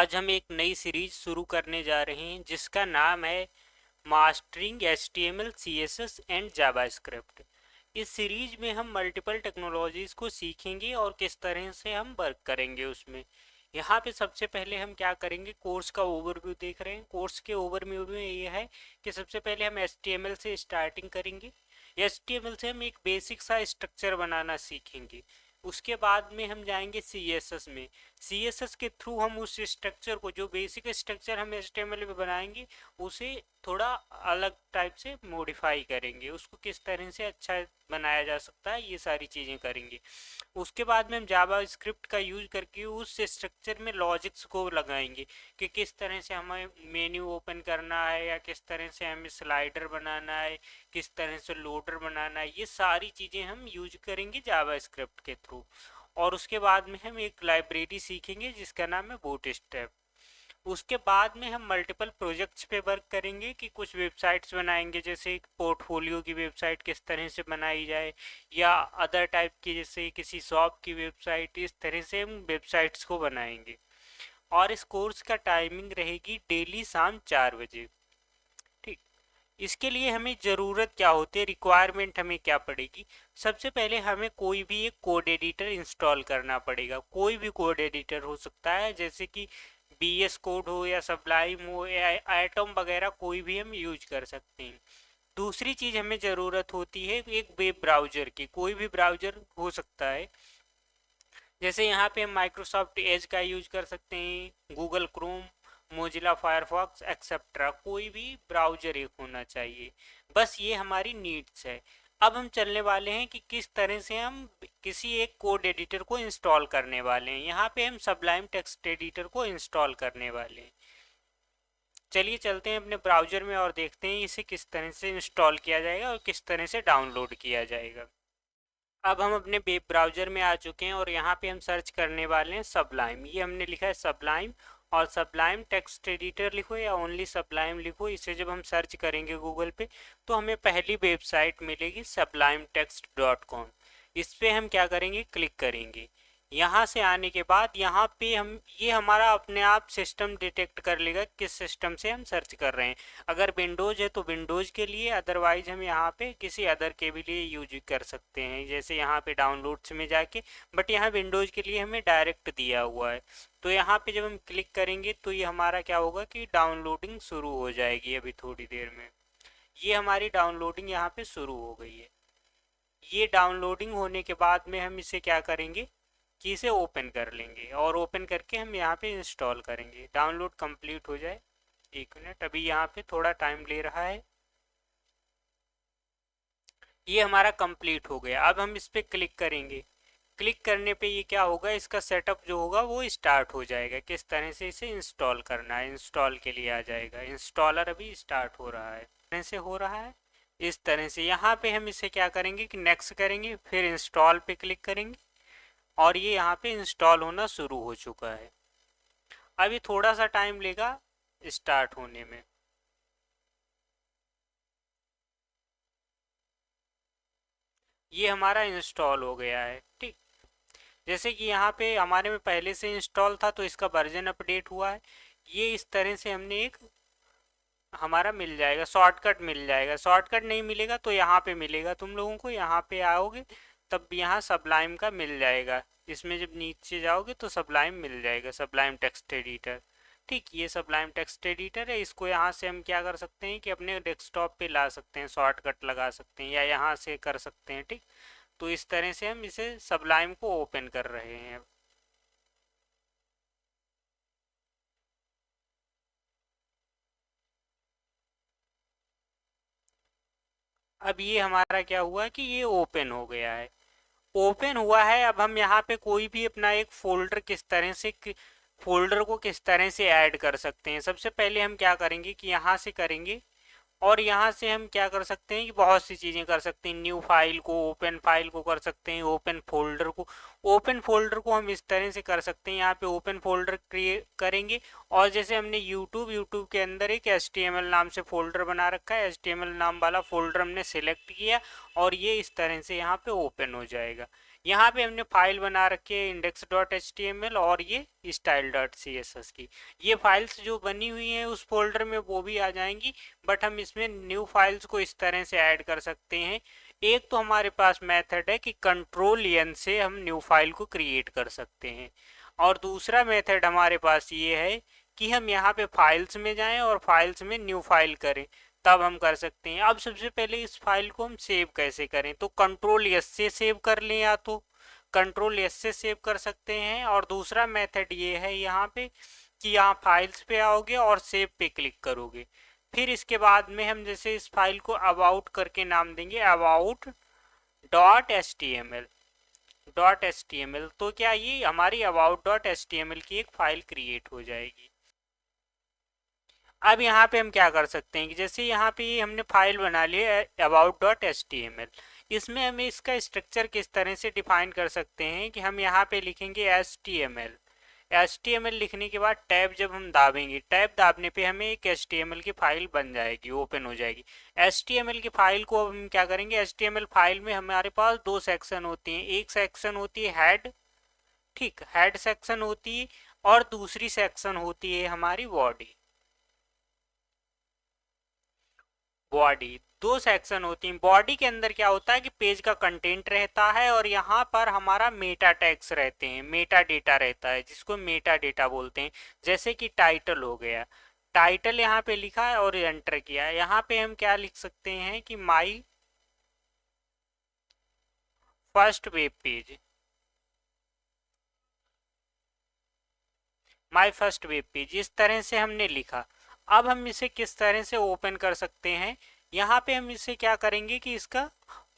आज हम एक नई सीरीज शुरू करने जा रहे हैं जिसका नाम है mastering HTML CSS and JavaScript. इस सीरीज में हम मल्टीपल टेक्नोलॉजीज को सीखेंगे और किस तरह से हम वर्क करेंगे उसमें। यहाँ पे सबसे पहले हम क्या करेंगे, कोर्स का ओवरव्यू देख रहे हैं। कोर्स के ओवरव्यू में ये है कि सबसे पहले हम HTML से स्टार्टिंग करेंगे। HTML से हम एक बेसिक सा स्ट्रक्चर बनाना सीखेंगे। उसके बाद में हम जाएंगे CSS में। CSS के थ्रू हम उस स्ट्रक्चर को, जो बेसिक स्ट्रक्चर हम HTML में बनाएंगे, उसे थोड़ा अलग टाइप से मॉडिफाई करेंगे, उसको किस तरह से अच्छा बनाया जा सकता है, ये सारी चीज़ें करेंगे। उसके बाद में हम जावा स्क्रिप्ट का यूज करके उस स्ट्रक्चर में लॉजिक्स को लगाएंगे कि किस तरह से हमें मेन्यू ओपन करना है या किस तरह से हमें स्लाइडर बनाना है, किस तरह से लोडर बनाना है। ये सारी चीज़ें हम यूज करेंगे जावा स्क्रिप्ट के थ्रू। और उसके बाद में हम एक लाइब्रेरी सीखेंगे जिसका नाम है बूटस्ट्रैप। उसके बाद में हम मल्टीपल प्रोजेक्ट्स पे वर्क करेंगे कि कुछ वेबसाइट्स बनाएंगे, जैसे पोर्टफोलियो की वेबसाइट किस तरह से बनाई जाए, या अदर टाइप की जैसे किसी शॉप की वेबसाइट। इस तरह से हम वेबसाइट्स को बनाएंगे। और इस कोर्स का टाइमिंग रहेगी डेली शाम 4 बजे। ठीक। इसके लिए हमें ज़रूरत क्या होती है, रिक्वायरमेंट हमें क्या पड़ेगी। सबसे पहले हमें कोई भी एक कोड एडिटर इंस्टॉल करना पड़ेगा। कोई भी कोड एडिटर हो सकता है, जैसे कि BS कोड हो या सबलाइम हो या एटम वगैरह, कोई भी हम यूज कर सकते हैं। दूसरी चीज़ हमें ज़रूरत होती है एक वेब ब्राउज़र की। कोई भी ब्राउज़र हो सकता है, जैसे यहाँ पे हम माइक्रोसॉफ्ट एज का यूज कर सकते हैं, Google Chrome, Mozilla Firefox etcetera. कोई भी ब्राउज़र एक होना चाहिए। बस ये हमारी नीड्स है। अब हम चलने वाले हैं कि किस तरह से हम किसी एक कोड एडिटर को इंस्टॉल करने वाले हैं। यहाँ पे हम सबलाइम टेक्स्ट एडिटर को इंस्टॉल करने वाले हैं। चलिए चलते हैं अपने ब्राउज़र में और देखते हैं इसे किस तरह से इंस्टॉल किया जाएगा और किस तरह से डाउनलोड किया जाएगा। अब हम अपने वेब ब्राउज़र में आ चुके हैं और यहाँ पे हम सर्च करने वाले हैं सबलाइम। ये हमने लिखा है सबलाइम, और सबलाइम टेक्स्ट एडिटर लिखो या ओनली सबलाइम लिखो। इसे जब हम सर्च करेंगे गूगल पे तो हमें पहली वेबसाइट मिलेगी sublimetext.com। इस पे हम क्या करेंगे, क्लिक करेंगे। यहाँ से आने के बाद यहाँ पे हम, ये हमारा अपने आप सिस्टम डिटेक्ट कर लेगा किस सिस्टम से हम सर्च कर रहे हैं। अगर विंडोज़ है तो विंडोज़ के लिए, अदरवाइज हम यहाँ पे किसी अदर के भी लिए यूज कर सकते हैं, जैसे यहाँ पे डाउनलोड्स में जाके। बट यहाँ विंडोज़ के लिए हमें डायरेक्ट दिया हुआ है। तो यहाँ पे जब हम क्लिक करेंगे तो ये हमारा क्या होगा कि डाउनलोडिंग शुरू हो जाएगी अभी थोड़ी देर में। ये हमारी डाउनलोडिंग यहाँ पे शुरू हो गई है। ये डाउनलोडिंग होने के बाद में हम इसे क्या करेंगे कि इसे ओपन कर लेंगे, और ओपन करके हम यहाँ पे इंस्टॉल करेंगे। डाउनलोड कंप्लीट हो जाए। 1 मिनट, अभी यहाँ पे थोड़ा टाइम ले रहा है। ये हमारा कंप्लीट हो गया। अब हम इस पर क्लिक करेंगे। क्लिक करने पे ये क्या होगा, इसका सेटअप जो होगा वो स्टार्ट हो जाएगा, किस तरह से इसे इंस्टॉल करना है। इंस्टॉल के लिए आ जाएगा, इंस्टॉलर अभी स्टार्ट हो रहा है, तरह से हो रहा है। इस तरह से यहाँ पे हम इसे क्या करेंगे कि नेक्स्ट करेंगे, फिर इंस्टॉल पे क्लिक करेंगे, और ये यहाँ पे इंस्टॉल होना शुरू हो चुका है। अभी थोड़ा सा टाइम लेगा स्टार्ट होने में। ये हमारा इंस्टॉल हो गया है। ठीक। जैसे कि यहाँ पे हमारे में पहले से इंस्टॉल था तो इसका वर्जन अपडेट हुआ है। ये इस तरह से हमने एक हमारा मिल जाएगा, शॉर्टकट मिल जाएगा। शॉर्टकट नहीं मिलेगा तो यहाँ पे मिलेगा, तुम लोगों को यहाँ पे आओगे तब यहाँ सबलाइम का मिल जाएगा। इसमें जब नीचे जाओगे तो सबलाइम मिल जाएगा, सबलाइम टेक्स्ट एडिटर। ठीक, ये सबलाइम टेक्स्ट एडिटर है। इसको यहाँ से हम क्या कर सकते हैं कि अपने डेस्कटॉप पे ला सकते हैं, शॉर्टकट लगा सकते हैं, या यहाँ से कर सकते हैं। ठीक। तो इस तरह से हम इसे सबलाइम को ओपन कर रहे हैं। अब ये हमारा क्या हुआ कि ये ओपन हो गया है। ओपन हुआ है। अब हम यहाँ पे कोई भी अपना एक फोल्डर किस तरह से, फोल्डर को किस तरह से ऐड कर सकते हैं। सबसे पहले हम क्या करेंगे कि यहाँ से करेंगे, और यहाँ से हम क्या कर सकते हैं कि बहुत सी चीज़ें कर सकते हैं। न्यू फाइल को, ओपन फाइल को कर सकते हैं, ओपन फोल्डर को। ओपन फोल्डर को हम इस तरह से कर सकते हैं, यहाँ पे ओपन फोल्डर क्रिएट करेंगे, और जैसे हमने यूट्यूब के अंदर एक HTML नाम से फोल्डर बना रखा है, HTML नाम वाला फोल्डर हमने सिलेक्ट किया, और ये इस तरह से यहाँ पे ओपन हो जाएगा। यहाँ पे हमने फाइल बना रखी है index.html और ये style.css की। ये फाइल्स जो बनी हुई हैं उस फोल्डर में वो भी आ जाएंगी, बट हम इसमें न्यू फाइल्स को इस तरह से ऐड कर सकते हैं। एक तो हमारे पास मेथड है कि कंट्रोल एन से हम न्यू फाइल को क्रिएट कर सकते हैं, और दूसरा मेथड हमारे पास ये है कि हम यहाँ पे फाइल्स में जाएं और फाइल्स में न्यू फाइल करें, तब हम कर सकते हैं। अब सबसे पहले इस फाइल को हम सेव कैसे करें, तो कंट्रोल एस से सेव कर लें, या तो कंट्रोल एस से सेव कर सकते हैं, और दूसरा मेथड ये है यहाँ पे कि यहाँ फाइल्स पे आओगे और सेव पे क्लिक करोगे। फिर इसके बाद में हम जैसे इस फाइल को अबाउट करके नाम देंगे अबाउट .html तो क्या ये हमारी about.html की एक फाइल क्रिएट हो जाएगी। अब यहाँ पे हम क्या कर सकते हैं कि जैसे यहाँ पे हमने फाइल बना ली है about.html, इसमें हम इसका स्ट्रक्चर किस तरह से डिफाइन कर सकते हैं कि हम यहाँ पे लिखेंगे HTML लिखने के बाद टैब जब हम दाबेंगे, टैब दाबने पे हमें एक HTML की फाइल बन जाएगी, ओपन हो जाएगी। HTML की फाइल को हम क्या करेंगे, HTML फाइल में हमारे पास दो सेक्शन होती हैं, एक सेक्शन होती है हेड, ठीक, हेड सेक्शन होती है, और दूसरी सेक्शन होती है हमारी बॉडी। दो सेक्शन होती हैं। बॉडी के अंदर क्या होता है कि पेज का कंटेंट रहता है, और यहाँ पर हमारा मेटा टैग्स रहते हैं, मेटा डेटा रहता है जिसको मेटा डेटा बोलते हैं। जैसे कि टाइटल हो गया, टाइटल यहाँ पे लिखा है और एंटर किया है, यहाँ पे हम क्या लिख सकते हैं कि my first web page, my first web page, इस तरह से हमने लिखा। अब हम इसे किस तरह से ओपन कर सकते हैं, यहाँ पे हम इसे क्या करेंगे कि इसका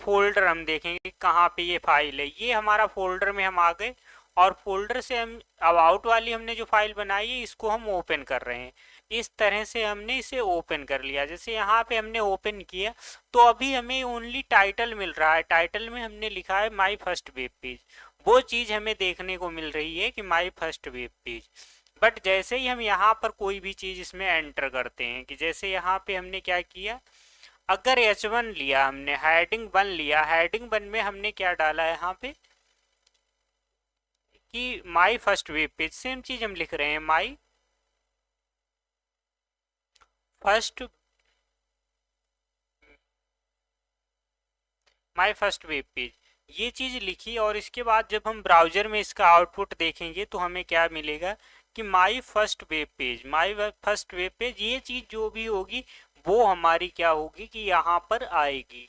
फोल्डर हम देखेंगे कहाँ पे ये फाइल है। ये हमारा फोल्डर में हम आ गए, और फोल्डर से हम अबाउट वाली हमने जो फाइल बनाई है इसको हम ओपन कर रहे हैं। इस तरह से हमने इसे ओपन कर लिया। जैसे यहाँ पे हमने ओपन किया तो अभी हमें ओनली टाइटल मिल रहा है, टाइटल में हमने लिखा है माई फर्स्ट वेब पेज, वो चीज़ हमें देखने को मिल रही है कि my first web page. But जैसे ही हम यहाँ पर कोई भी चीज़ इसमें एंटर करते हैं, कि जैसे यहाँ पे हमने क्या किया, अगर H1 लिया हमने, हेडिंग 1 लिया, हेडिंग 1 में हमने क्या डाला है यहाँ पे कि my first web page, same चीज हम लिख रहे हैं first my first web page, ये चीज़ लिखी। और इसके बाद जब हम ब्राउजर में इसका आउटपुट देखेंगे तो हमें क्या मिलेगा कि my first web page, my first web page, ये चीज़ जो भी होगी वो हमारी क्या होगी कि यहाँ पर आएगी,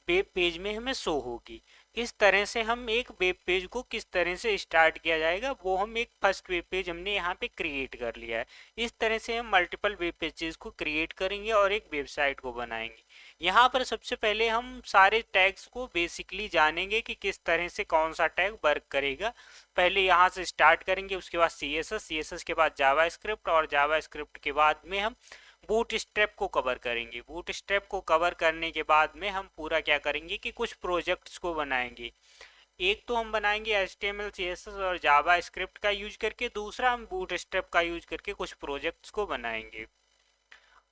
वेब पेज में हमें शो होगी। इस तरह से हम एक वेब पेज को किस तरह से स्टार्ट किया जाएगा, वो हम एक फर्स्ट वेब पेज हमने यहाँ पे क्रिएट कर लिया है। इस तरह से हम मल्टीपल वेब पेजेस को क्रिएट करेंगे और एक वेबसाइट को बनाएंगे। यहाँ पर सबसे पहले हम सारे टैग्स को बेसिकली जानेंगे कि किस तरह से कौन सा टैग वर्क करेगा। पहले यहाँ से स्टार्ट करेंगे, उसके बाद CSS के बाद जावास्क्रिप्ट, और जावास्क्रिप्ट के बाद में हम बूट स्ट्रैप को कवर करेंगे। बूट स्ट्रैप को कवर करने के बाद में हम पूरा क्या करेंगे कि कुछ प्रोजेक्ट्स को बनाएंगे। एक तो हम बनाएंगे HTML CSS और जावा स्क्रिप्ट का यूज करके, दूसरा हम बूट स्ट्रैप का यूज करके कुछ प्रोजेक्ट्स को बनाएंगे।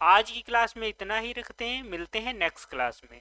आज की क्लास में इतना ही रखते हैं, मिलते हैं नेक्स्ट क्लास में।